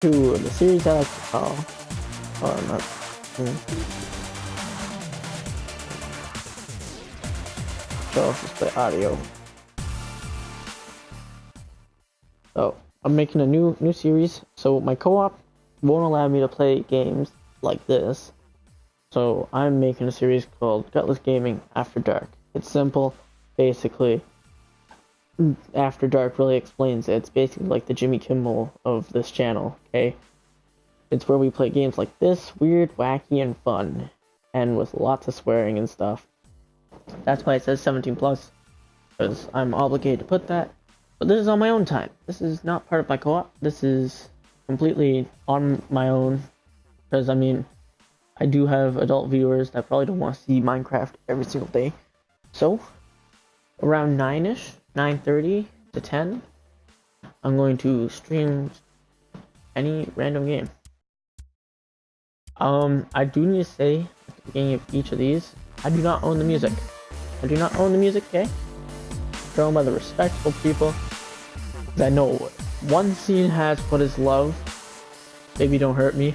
to the series I like to call, oh, not, show off display audio. So I'm making a new series. So my co-op won't allow me to play games like this. So I'm making a series called Cutlessgaming After Dark. It's simple, basically. After Dark really explains it. It's basically like the Jimmy Kimmel of this channel, okay? It's where we play games like this, weird, wacky, and fun. And with lots of swearing and stuff. That's why it says 17 plus. Because I'm obligated to put that. But this is on my own time. This is not part of my co-op. This is completely on my own. Because, I mean, I do have adult viewers that probably don't want to see Minecraft every single day. So, around 9-ish, 9:30 to 10, I'm going to stream any random game. I do need to say, at the beginning of each of these, I do not own the music. I do not own the music, okay? They're owned by the respectful people. I know one scene has What Is Love, Baby Don't Hurt Me,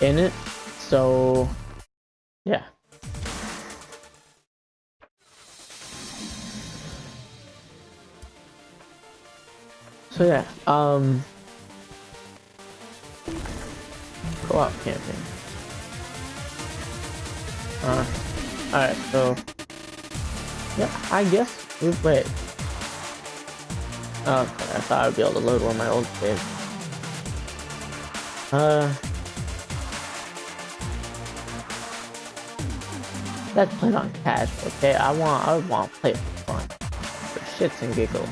in it, so yeah. So yeah, co-op campaign. Alright, so yeah, I guess wait. Okay, I thought I'd be able to load one of my old games. Let's play it on casual, okay? I want to play it for fun. For shits and giggles.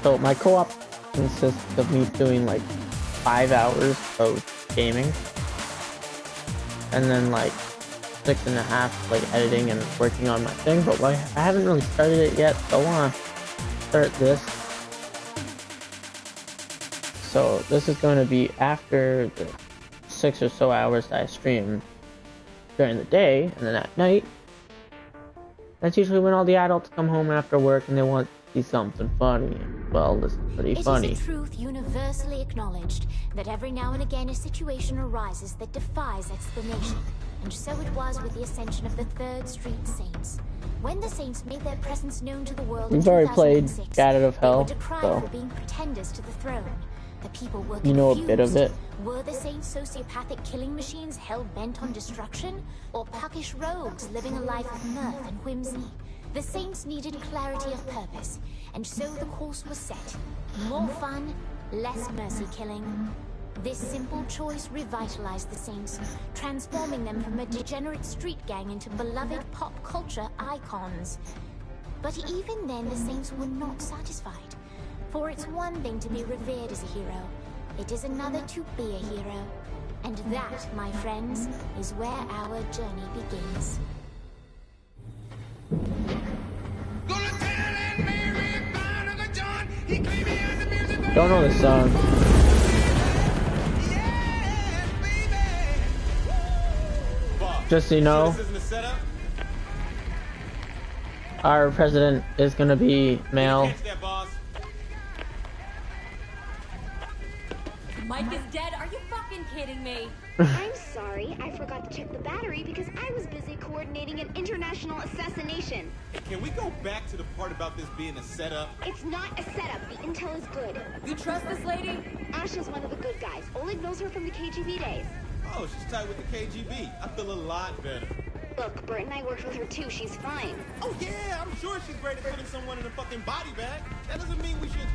So my co-op consists of me doing like 5 hours of gaming. And then like 6.5 like editing and working on my thing, but I haven't really started it yet, so I want to start this. So this is going to be after the 6 or so hours that I stream during the day, and then at night, that's usually when all the adults come home after work and they want to see something funny. Well, this is pretty funny. It is a truth universally acknowledged that every now and again a situation arises that defies explanation. And so it was with the ascension of the 3rd Street Saints. When the Saints made their presence known to the world in 2006, we've already played Gat Out of Hell, they were decried so for being pretenders to the throne. The people were confused. You know a bit of it. Were the Saints sociopathic killing machines hell-bent on destruction? Or puckish rogues living a life of mirth and whimsy? The Saints needed clarity of purpose, and so the course was set. More fun, less mercy killing. This simple choice revitalized the Saints, transforming them from a degenerate street gang into beloved pop culture icons. But even then, the Saints were not satisfied. For it's one thing to be revered as a hero, it is another to be a hero. And that, my friends, is where our journey begins. Don't know this song. Just so you know, our president is gonna be male. Mike is dead? Are you fucking kidding me? I'm sorry, I forgot to check the battery because I was busy coordinating an international assassination. Can we go back to the part about this being a setup? It's not a setup. The intel is good. You trust this lady? Ash is one of the good guys. Oleg knows her from the KGB days. Oh, she's tight with the KGB. I feel a lot better. Look, Bert and I worked with her too. She's fine. Oh yeah, I'm sure she's great at putting someone in a fucking body bag. That doesn't mean we should...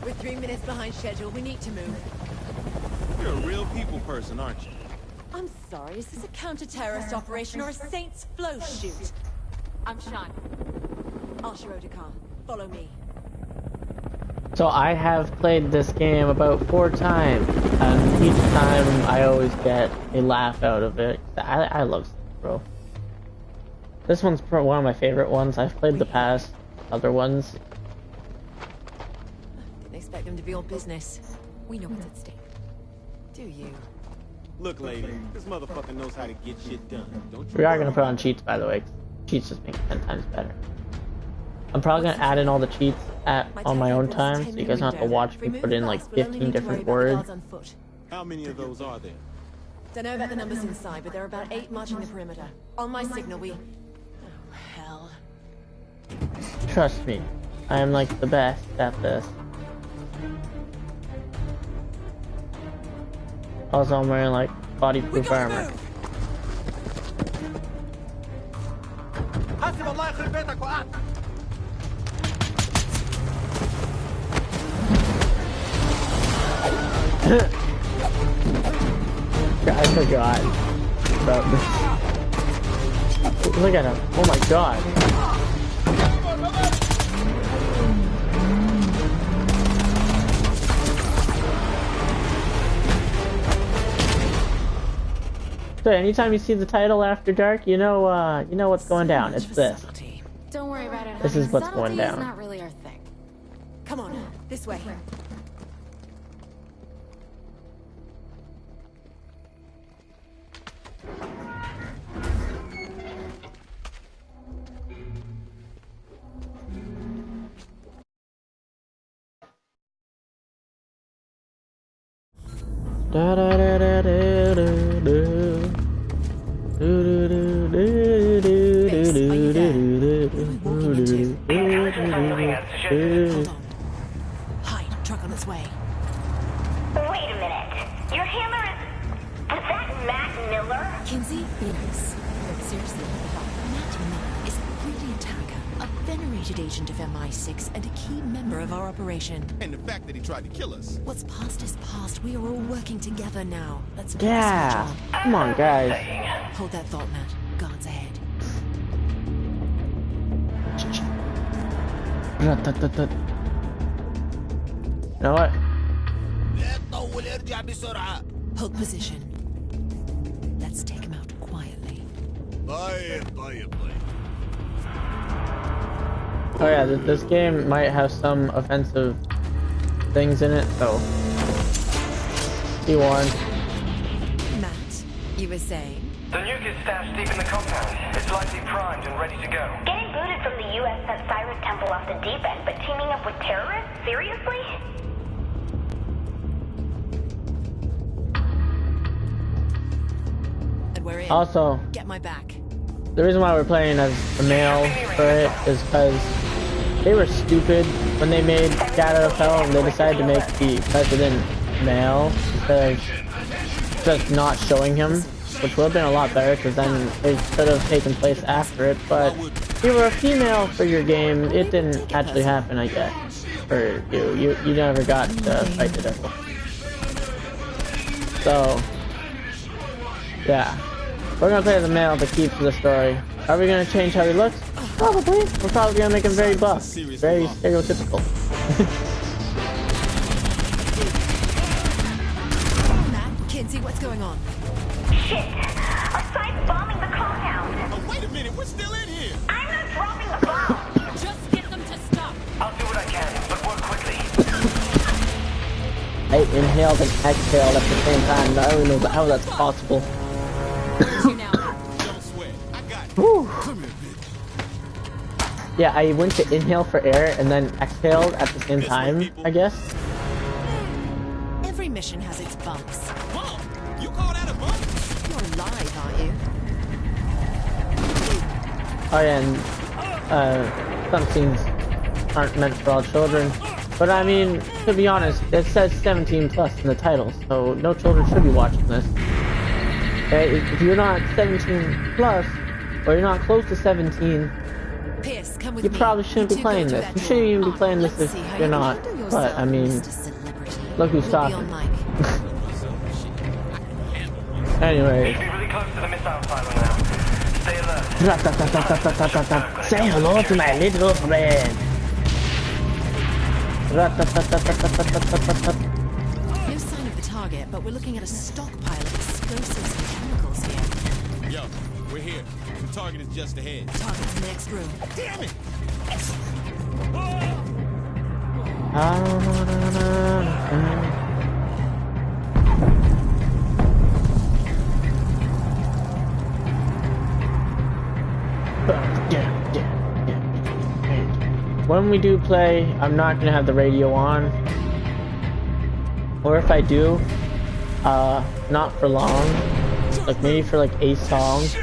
We're 3 minutes behind schedule. We need to move. You're a real people person, aren't you? I'm sorry, is this a counter-terrorist operation or a Saints flow shoot? I'm Sean. Asha Otakar, follow me. So I have played this game about 4 times, and each time I always get a laugh out of it. I love Saints Row. This one's one of my favorite ones. I've played the past other ones. Didn't expect them to be all business. We know what's at stake. Do you? Look, lady, this motherfucker knows how to get shit done. Don't you We are worry. gonna put on cheats, by the way. Cheats just make it 10 times better. I'm probably gonna add in all the cheats on my own time, so you guys don't have to watch me put in like 15 different words. How many of those are there? Don't know about the numbers inside, but there are about 8 marching the perimeter. On my signal, we... Oh, hell. Trust me, I am like the best at this. Also, I'm wearing like bodyproof armor. I forgot about this. Look at him. Oh my god. So anytime you see the title After Dark, you know what's going down. It's this. Don't worry about it. This is what's going Subtlety is down. not really our thing. Come on, this way. Da da da da da da da. Do do do do do Base, are you there? do What are we walking into? do. Hold on. Hide, truck on its way. Wait a minute. Your handler is... Was that Matt Miller? Kinsey, be nice. No, seriously, Matt Miller is a brilliant attacker, a venerated agent of MI6, and a key member of our operation. And the fact that he tried to kill us. What's past is past. We are all working together now. Let's focus Yeah, on the come on, guys. job. Hold that thought, Matt. Guards ahead. You know what? Hold position. Let's take him out quietly. Oh yeah, this game might have some offensive things in it, so be warned. Matt, you were saying? The nuke is stashed deep in the compound. It's likely primed and ready to go. Getting booted from the U.S. sent Cyrus Temple off the deep end, but teaming up with terrorists? Seriously? And we're in. Also, Get my back. the reason why we're playing as a male for it is because they were stupid when they made Cat Out of Hell and they decided to make the president male instead of just not showing him, which would have been a lot better because then it could have taken place after it. But if you were a female for your game, it didn't actually happen, I guess. For you. You never got to fight the devil. So, yeah. We're gonna play as a male to keep to the story. Are we gonna change how he looks? Probably. We're probably gonna make him very buff. Very stereotypical. Matt, Kinsey, what's going on? Shit! Our side's bombing the compound! Oh, wait a minute, we're still in here. I'm not dropping the bomb! Just get them to stop. I'll do what I can, but work quickly. I inhaled and exhaled at the same time. I don't know how that's possible. You now. Don't sweat. I got it. Whew. Come here, bitch. Yeah, I went to inhale for air and then exhaled at the same time, I guess. Every mission has its bumps. Bump? You call that a bump? You're alive, aren't you? Oh yeah, and some scenes aren't meant for all children. But I mean, to be honest, it says 17 plus in the title, so no children should be watching this. Okay, if you're not 17 plus, or you're not close to 17, Pierce, come with you me. probably shouldn't You be two playing go to this. that You door. shouldn't even be playing this Let's if see how you're you not. handle But yourself, I mean, Mr. Celebrity. look who's We'll be talking. on mic. Anyway. Be really close to the missile silo now. Stay alert. Say hello to my little friend. No sign of the target, but we're looking at a stockpile of explosives and chemicals here. Yo, We're here. The target is just ahead. Target's next room. Damn it! When we do play, I'm not gonna have the radio on. Or if I do, not for long. Like maybe for like 8 songs.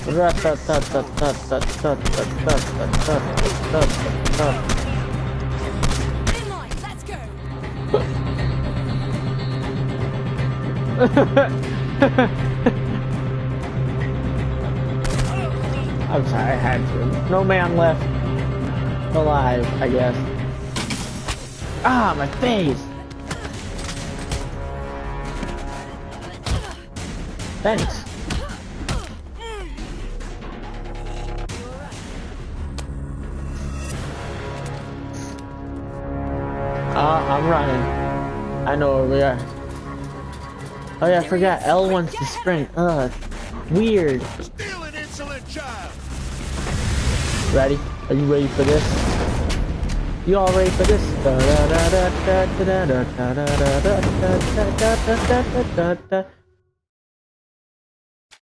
In line, let's go. I'm sorry, I had to. No man left alive, I guess. Ah, my face! Thanks. I'm running. I know where we are. Oh yeah, I forgot. L wants to sprint. Ugh, weird. Steal an insolent child! Ready? Are you ready for this? You all ready for this?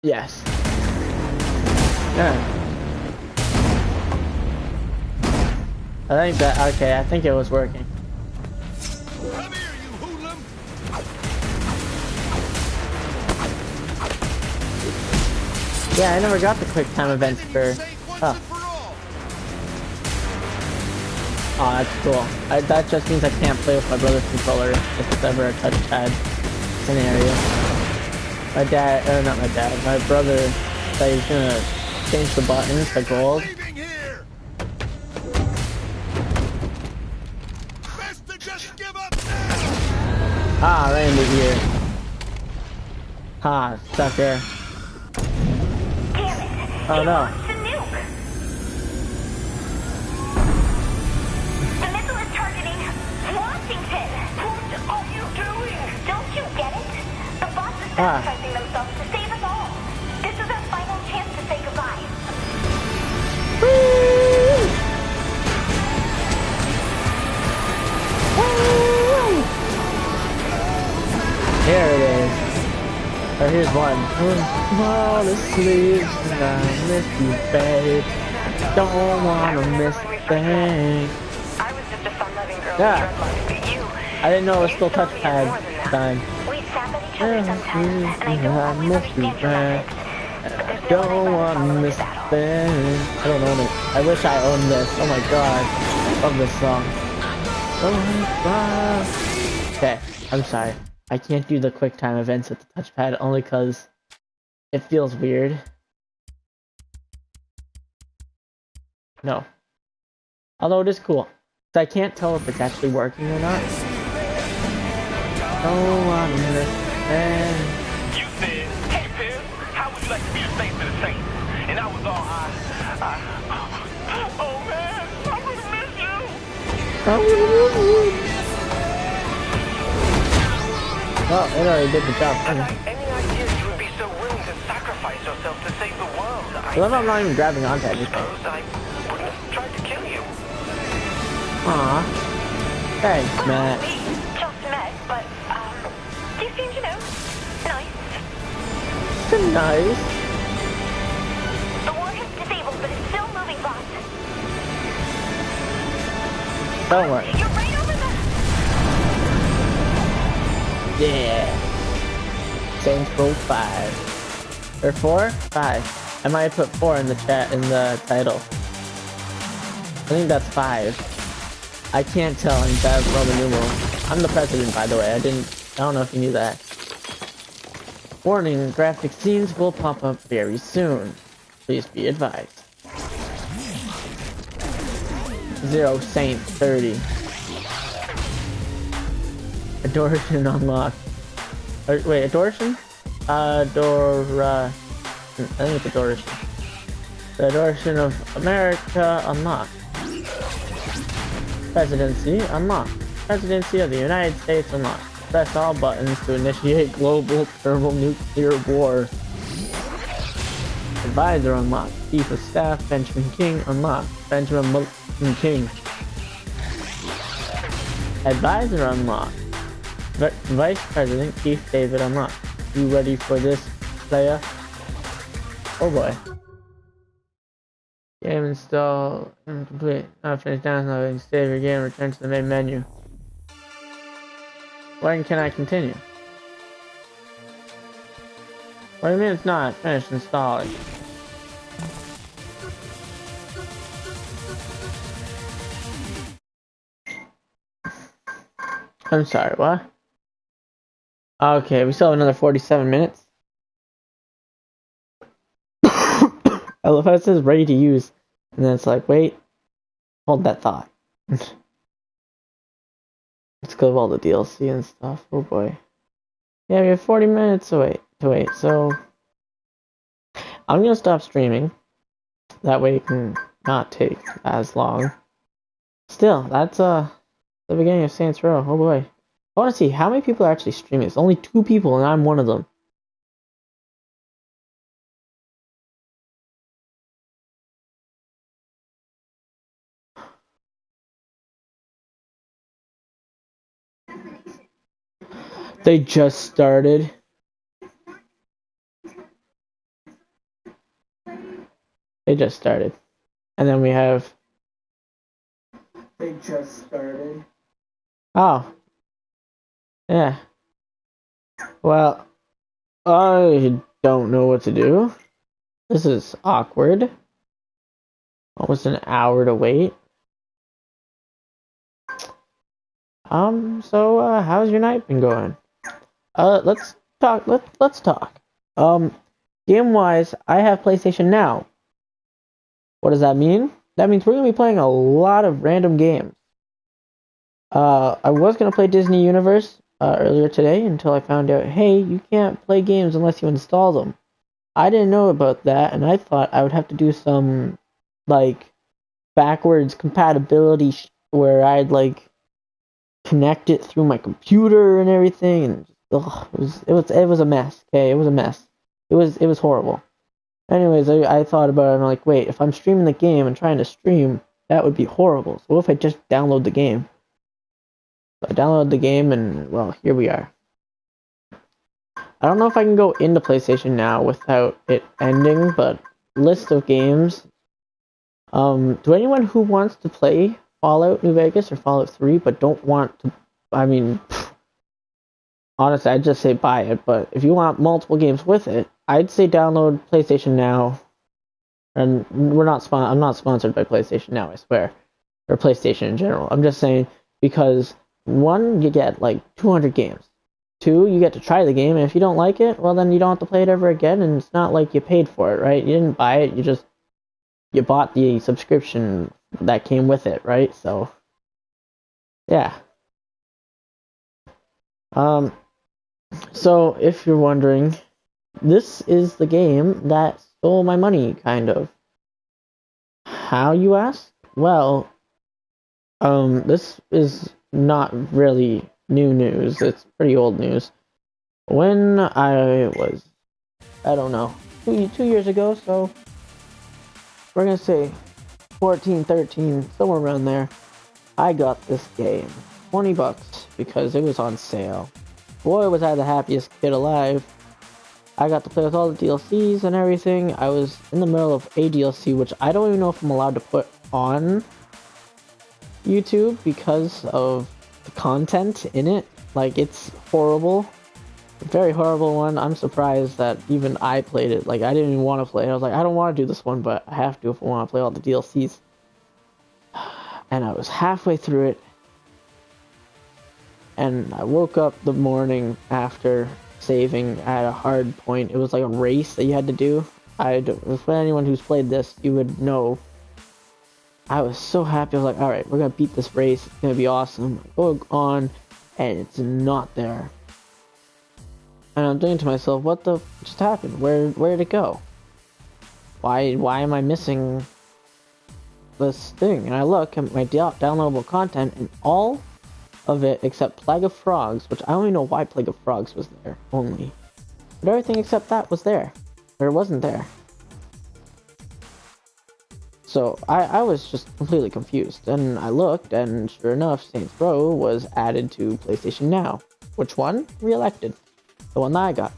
Yes. Yeah. I think that, okay, I think it was working. Come here, you hoodlum! Yeah, I never got the quick time events for, oh. Oh, that's cool. That just means I can't play with my brother's controller if it's ever a touchpad scenario. My dad, or not my dad, my brother said he's gonna change the buttons to gold. Ah, right in the ear. Ha, sucker. Oh no. The missile is targeting Washington. What are you doing? Don't you get it? The bots are sacrificing themselves to save us all. This is our final chance to say goodbye. Here it is. Oh, here's one. Fall asleep and I miss you, babe. Don't wanna miss a thing. I was just a fun-loving girl Yeah. with dreadlocks, but you... I didn't know it was still touchpad time. We sap at each other sometimes, and I don't I always miss you, understand your babe. methods. But there's no Don't way wanna to miss a battle. thing. I don't own it. I wish I owned this. Oh my god. Love this song. Oh my god. Okay, I'm sorry. I can't do the quick time events with the touchpad only because it feels weird. No. Although it is cool. So I can't tell if it's actually working or not. Don't wanna miss it. You said, hey, Pill, how would you like to be the face of the Saints? And I was all, oh man, I'm gonna miss you. Well, it already did the job. Any idea you would be so willing to sacrifice yourself to save the world? I love how I'm not even grabbing onto anything. suppose I wouldn't have tried to kill you. Aw. Thanks, Matt. We just met, but, you seem to know. Nice. Nice. The warhead's disabled, but it's still moving, boss. Don't worry. You're right over there. Yeah. Saints Row 5. Or 4? 5. I might have put 4 in the chat, in the title. I think that's 5. I can't tell in that Roman numerals. I'm the president, by the way. I don't know if you knew that. Warning, graphic scenes will pop up very soon. Please be advised. Zero Saint 30. Adoration unlocked. Wait, Adoration? I think it's Adoration. The Adoration of America unlocked. Presidency unlocked. Presidency of the United States unlocked. Press all buttons to initiate global thermonuclear war. Advisor unlocked. Chief of Staff Benjamin King unlocked. Benjamin King. Advisor unlocked. Vice President Keith David unlocked. You ready for this, player? Oh boy. Game install complete. Not finished downloading. Save your game. Return to the main menu. When can I continue? What do you mean it's not finished installing? I'm sorry, what? Okay, we still have another 47 minutes. I love how it says ready to use, and then it's like, wait, hold that thought. Let's go with all the DLC and stuff. Oh boy. Yeah, we have 40 minutes to wait, so I'm gonna stop streaming. That way it can not take as long. Still, that's the beginning of Saints Row. Oh boy. I wanna see how many people are actually streaming. It's only 2 people and I'm one of them. They just started. They just started. And then we have... They just started. Oh. Yeah. Well, I don't know what to do. This is awkward. Almost an hour to wait. So, how's your night been going? Let's talk. Let's talk. Game-wise, I have PlayStation Now. What does that mean? That means we're gonna be playing a lot of random games. I was gonna play Disney Universe earlier today until I found out, hey, you can't play games unless you install them. I didn't know about that, and I thought I would have to do some like backwards compatibility where I'd like connect it through my computer and everything, and it was a mess. Okay, it was a mess. It was horrible. Anyways, I thought about it and I'm like, wait, if I'm streaming the game and trying to stream, that would be horrible. So what if I just download the game? So I downloaded the game and, well, here we are. I don't know if I can go into PlayStation Now without it ending, but list of games. To anyone who wants to play Fallout New Vegas or Fallout 3 but don't want to, I mean, honestly, I'd just say buy it, but if you want multiple games with it, I'd say download PlayStation Now. And I'm not sponsored by PlayStation Now, I swear. Or PlayStation in general. I'm just saying because 1, you get like 200 games. 2, you get to try the game, and if you don't like it, well then you don't have to play it ever again, and it's not like you paid for it, right? You didn't buy it, you bought the subscription that came with it, right? So, yeah. So if you're wondering, this is the game that stole my money, kind of. How, you ask? Well, this is not really new news. It's pretty old news. When I was, I don't know, 2 years ago, so we're gonna say 14, 13, somewhere around there, I got this game. $20 because it was on sale. Boy, was I the happiest kid alive. I got to play with all the DLCs and everything. I was in the middle of a DLC, which I don't even know if I'm allowed to put on YouTube because of the content in it. Like, it's horrible. A very horrible one. I'm surprised that even I played it. Like, I didn't even want to play it. I was like, I don't want to do this one, but I have to if I want to play all the DLCs. And I was halfway through it. And I woke up the morning after saving at a hard point. It was like a race that you had to do. For anyone who's played this, you would know. I was so happy. I was like, alright, we're gonna beat this race. It's gonna be awesome. Go on, and it's not there. And I'm thinking to myself, what the just happened? Where did it go? Why am I missing this thing? And I look at my downloadable content, and all of it except Plague of Frogs, which I don't even know why Plague of Frogs was there only. But everything except that was there. Or it wasn't there. So I was just completely confused, and I looked, and sure enough, Saints Row was added to PlayStation Now. Which one? Reelected. The one that I got.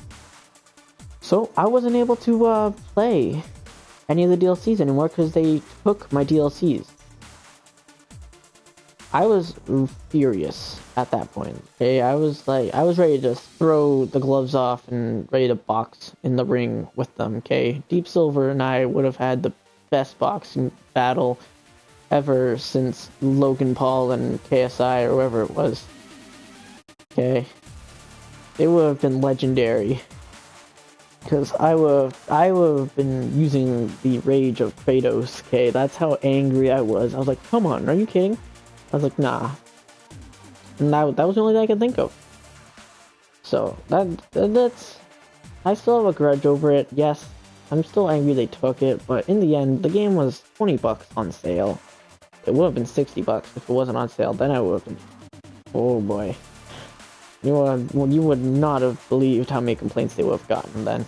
So I wasn't able to play any of the DLCs anymore because they took my DLCs. I was furious at that point. Okay, I was ready to throw the gloves off and ready to box in the ring with them. Okay, Deep Silver and I would have had the best boxing battle ever since Logan Paul and KSI or whoever it was. Okay, it would have been legendary. Because I would have been using the rage of Kratos. Okay, that's how angry I was. I was like, come on, are you kidding? I was like, nah. And that was the only thing I could think of. So, that's... I still have a grudge over it. Yes, I'm still angry they took it, but in the end, the game was 20 bucks on sale. It would have been 60 bucks if it wasn't on sale. Then I would have been... Oh boy. You would not have believed how many complaints they would have gotten then.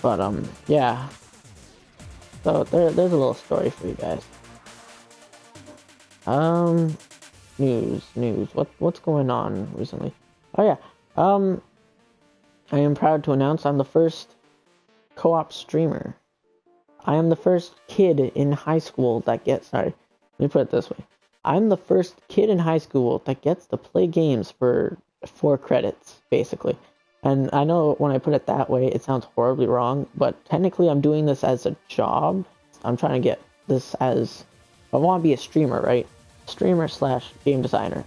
But, yeah. So, there's a little story for you guys. News. What's going on recently? Oh yeah. I am proud to announce I'm the first co-op streamer. I am the first kid in high school that gets, sorry, let me put it this way. I'm the first kid in high school that gets to play games for 4 credits, basically. And I know when I put it that way, it sounds horribly wrong, but technically I'm doing this as a job. I'm trying to get this as, I want to be a streamer, right? Streamer / game designer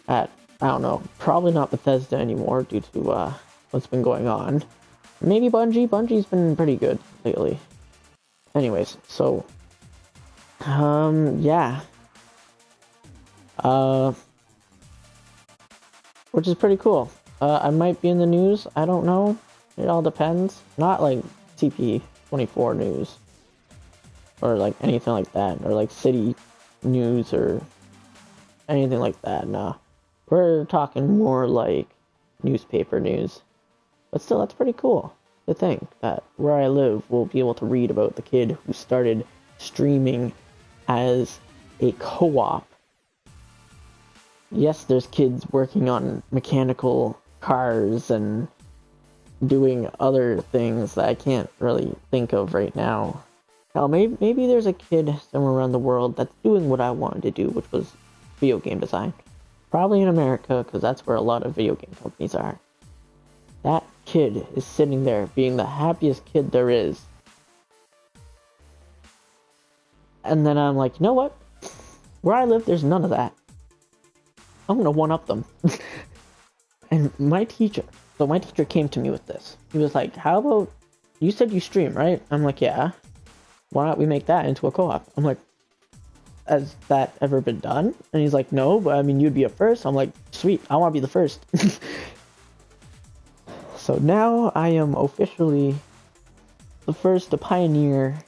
at, I don't know, probably not Bethesda anymore due to what's been going on. Maybe Bungie. Bungie's been pretty good lately. Anyways, so yeah. Which is pretty cool. I might be in the news, I don't know. It all depends. Not like CP24 news. Or like anything like that. Or like city news or anything like that. No. We're talking more like newspaper news. But still, that's pretty cool to think that where I live, we'll be able to read about the kid who started streaming as a co-op. Yes, there's kids working on mechanical cars and doing other things that I can't really think of right now. Hell, maybe there's a kid somewhere around the world that's doing what I wanted to do, which was video game design. Probably in America, because that's where a lot of video game companies are. That kid is sitting there being the happiest kid there is. And then I'm like, you know what? Where I live, there's none of that. I'm gonna one-up them. And my teacher came to me with this. He was like, how about, you said you stream, right? I'm like, yeah. Why not we make that into a co-op? I'm like, has that ever been done? And he's like, no, but I mean, you'd be a first. I'm like, sweet, I want to be the first. So now I am officially the first to pioneer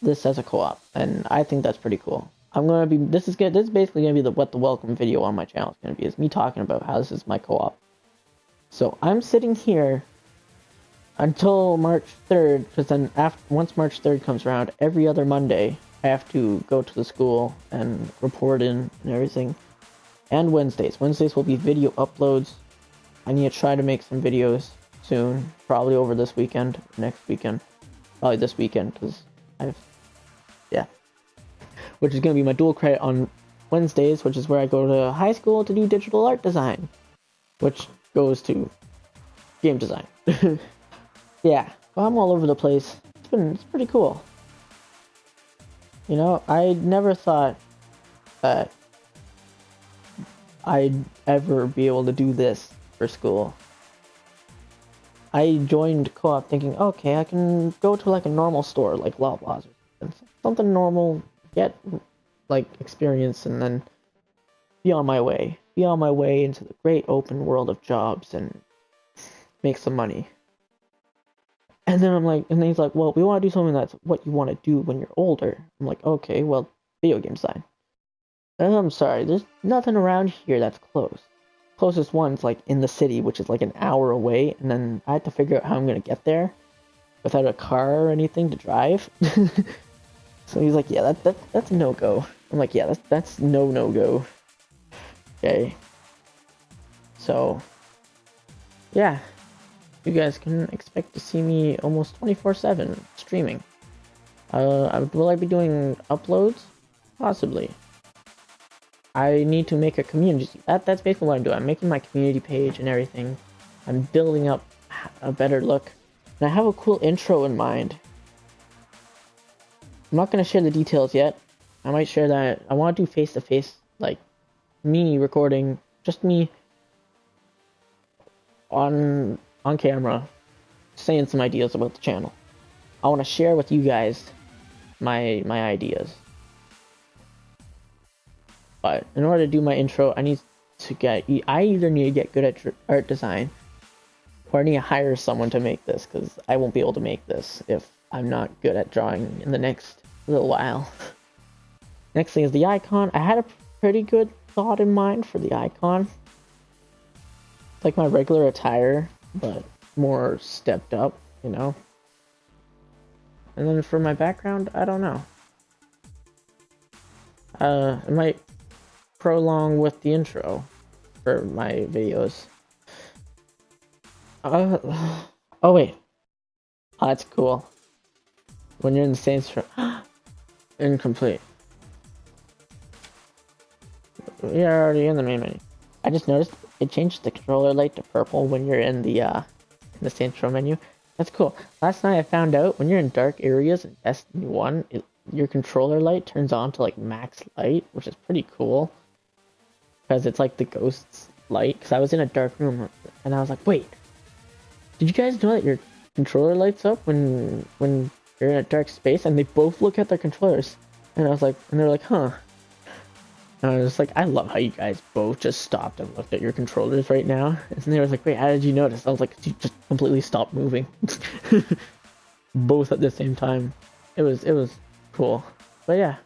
this as a co-op, and I think that's pretty cool. This is basically gonna be what the welcome video on my channel is gonna be, is me talking about how this is my co-op. So I'm sitting here until March 3rd, because then once March 3rd comes around, every other Monday I have to go to the school and report in and everything. And Wednesdays will be video uploads. I need to try to make some videos soon, probably over this weekend, next weekend, probably this weekend, because which is going to be my dual credit on Wednesdays, which is where I go to high school to do digital art design, which goes to game design. Yeah, well, I'm all over the place. It's pretty cool. You know, I never thought that I'd ever be able to do this for school. I joined co-op thinking, okay, I can go to like a normal store, like Loblaws or something normal, get like experience, and then be on my way into the great open world of jobs and make some money. And then I'm like, and then he's like, well, we want to do something that's what you want to do when you're older. I'm like, okay, well, video game design. And I'm sorry, there's nothing around here that's close. Closest one's like in the city, which is like an hour away, and then I have to figure out how I'm gonna get there. without a car or anything to drive. So he's like, yeah, that's a no-go. I'm like, yeah, that's no-go. Okay. So, yeah. You guys can expect to see me almost 24/7 streaming. Will I be doing uploads? Possibly. I need to make a community. That's basically what I'm doing. I'm making my community page and everything. I'm building up a better look. And I have a cool intro in mind. I'm not going to share the details yet. I might share that. I want to do face-to-face, like, me recording, just me on camera, saying some ideas about the channel. I want to share with you guys my ideas. But in order to do my intro, I either need to get good at art design, or I need to hire someone to make this, because I won't be able to make this if I'm not good at drawing in the next little while. Next thing is the icon. I had a pretty good thought in mind for the icon. It's like my regular attire, but more stepped up, you know? And then for my background, I don't know. I might prolong with the intro for my videos. Oh wait. Oh, that's cool. When you're in the Saints Row. Incomplete. We are already in the main menu. I just noticed it changed the controller light to purple when you're in the Saints Row menu. That's cool. Last night I found out when you're in dark areas in Destiny 1, your controller light turns on to like max light, which is pretty cool. Because it's like the ghost's light. Because I was in a dark room and I was like, wait, did you guys know that your controller lights up when you're in a dark space? And they both look at their controllers. And I was like, and they're like, huh. And I was like, I love how you guys both just stopped and looked at your controllers right now. And they was like, wait, how did you notice? I was like, you just completely stopped moving. Both at the same time. It was cool. But yeah.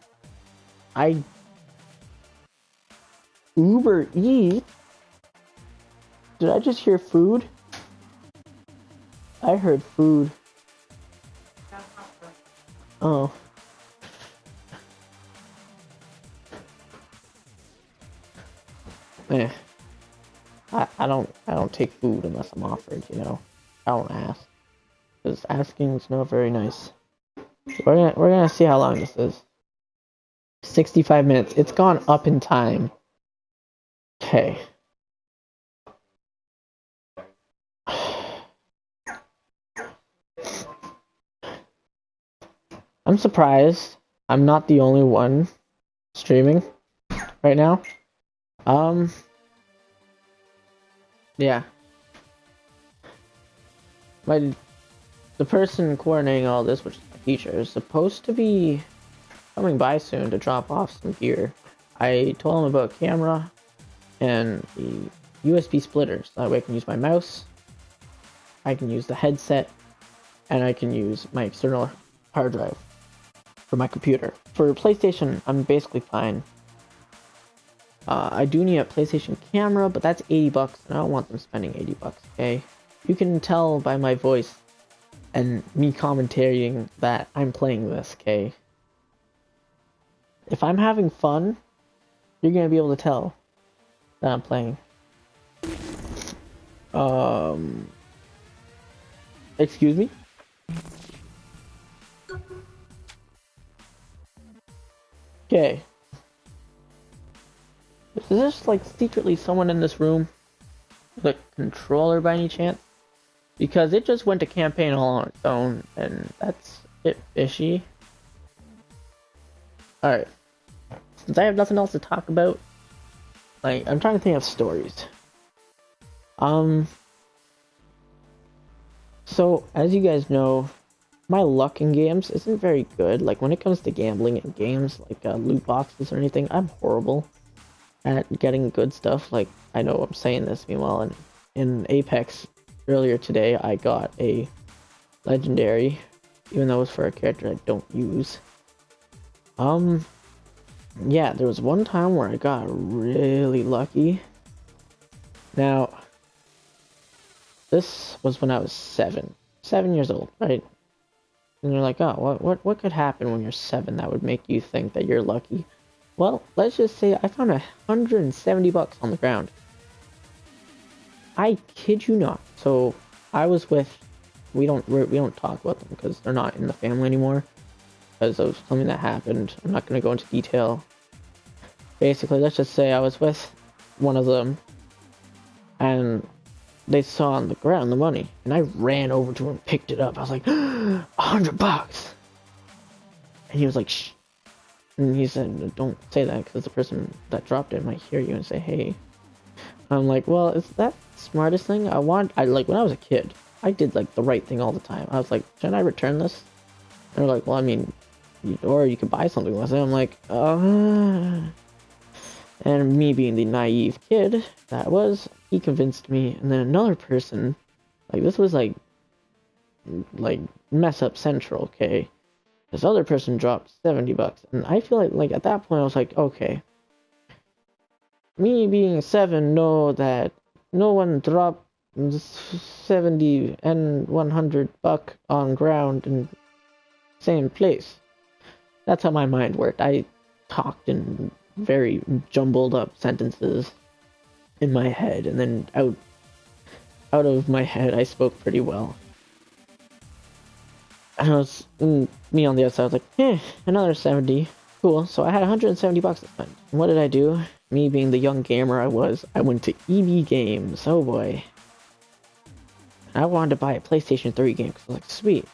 Uber Eats? Did I just hear food? I heard food. Oh. Eh. I don't take food unless I'm offered, you know. I don't ask. Because asking is not very nice. We're gonna see how long this is. 65 minutes. It's gone up in time. Okay. I'm surprised I'm not the only one streaming right now. Yeah. The person coordinating all this, which is my teacher, is supposed to be coming by soon to drop off some gear. I told him about camera and the USB splitters. That way I can use my mouse, I can use the headset, and I can use my external hard drive for my computer. For PlayStation, I'm basically fine. I do need a PlayStation camera, but that's $80, and I don't want them spending $80, okay? You can tell by my voice and me commentating that I'm playing this, okay? If I'm having fun, you're gonna be able to tell that I'm playing. Excuse me? Okay. Is there like secretly someone in this room with a controller by any chance? Because it just went to campaign all on its own, and that's a bit fishy. Alright. Since I have nothing else to talk about, like, I'm trying to think of stories. So, as you guys know, my luck in games isn't very good. Like, when it comes to gambling in games, like loot boxes or anything, I'm horrible at getting good stuff. Like, I know I'm saying this, meanwhile, in Apex earlier today, I got a legendary, even though it was for a character I don't use. Yeah, there was one time where I got really lucky. Now, this was when I was 7 years old, right? And you're like, oh, what could happen when you're 7 that would make you think that you're lucky? Well, let's just say I found $170 on the ground. I kid you not. So I was with, we don't talk about them because they're not in the family anymore. Because of something that happened. I'm not going to go into detail. Basically, let's just say I was with one of them, and they saw on the ground the money, and I ran over to him and picked it up. I was like, $100. And he was like, shh. And he said, don't say that because the person that dropped it might hear you and say, hey. I'm like, well, is that the smartest thing? I like, when I was a kid, I did like the right thing all the time. I was like, should I return this? And they're like, well, I mean, or you could buy something with it. I'm like, And me being the naive kid that was, he convinced me. And then another person, like, this was like mess up central, okay? This other person dropped $70, and I feel like at that point I was like, okay, me being 7, know that no one dropped 70 and $100 on ground in same place. That's how my mind worked. I talked in very jumbled up sentences in my head, and then out of my head I spoke pretty well. And I was, me on the other side, I was like, another 70. Cool. So I had $170 to spend. And what did I do? Me being the young gamer I was, I went to EB Games. Oh boy. I wanted to buy a PlayStation 3 game because I was like, sweet.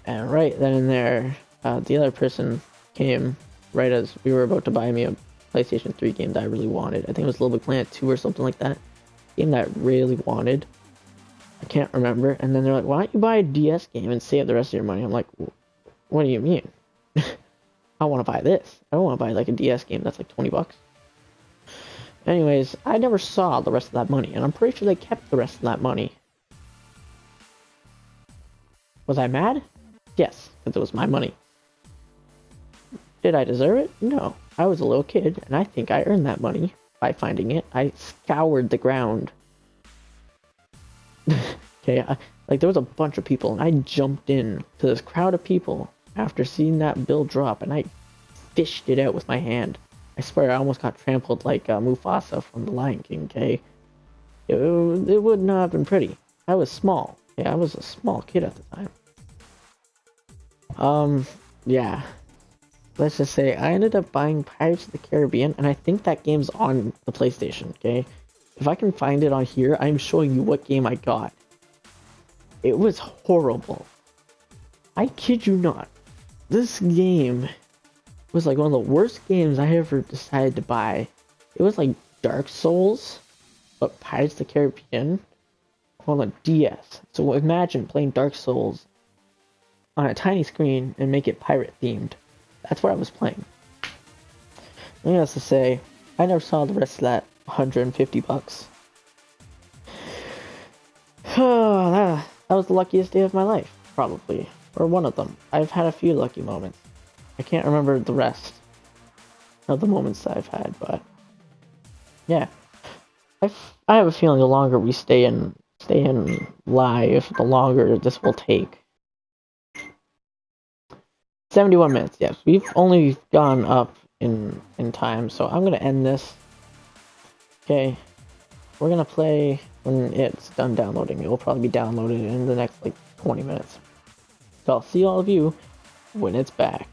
And right then and there, the other person came right as we were about to buy me a PlayStation 3 game that I really wanted. I think it was Little Big Planet 2 or something like that. Game that I really wanted. I can't remember. And then they're like, why don't you buy a DS game and save the rest of your money? I'm like, what do you mean? I want to buy this. I don't want to buy like a DS game that's like $20. Anyways, I never saw the rest of that money, and I'm pretty sure they kept the rest of that money. Was I mad? Yes, because it was my money. Did I deserve it? No. I was a little kid, and I think I earned that money by finding it. I scoured the ground. Okay, like there was a bunch of people, and I jumped in to this crowd of people after seeing that bill drop, and I fished it out with my hand. I swear I almost got trampled like Mufasa from The Lion King, okay? It would not have been pretty. I was small. Yeah, I was a small kid at the time. Yeah. Let's just say I ended up buying Pirates of the Caribbean, and I think that game's on the PlayStation, okay? If I can find it on here, I'm showing you what game I got. It was horrible. I kid you not. This game was like one of the worst games I ever decided to buy. It was like Dark Souls, but Pirates of the Caribbean on a DS. So imagine playing Dark Souls on a tiny screen and make it pirate themed. That's what I was playing. Needless to say, I never saw the rest of that $150. That was the luckiest day of my life, probably. Or one of them. I've had a few lucky moments. I can't remember the rest of the moments that I've had, but yeah. I have a feeling the longer we stay in live, the longer this will take. 71 minutes, yes. We've only gone up in time, so I'm gonna end this. Okay. We're gonna play when it's done downloading. It will probably be downloaded in the next like 20 minutes. So I'll see all of you when it's back.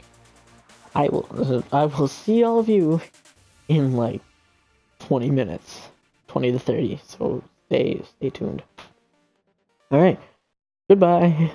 I will see all of you in like 20 minutes. 20 to 30. So stay tuned. Alright. Goodbye.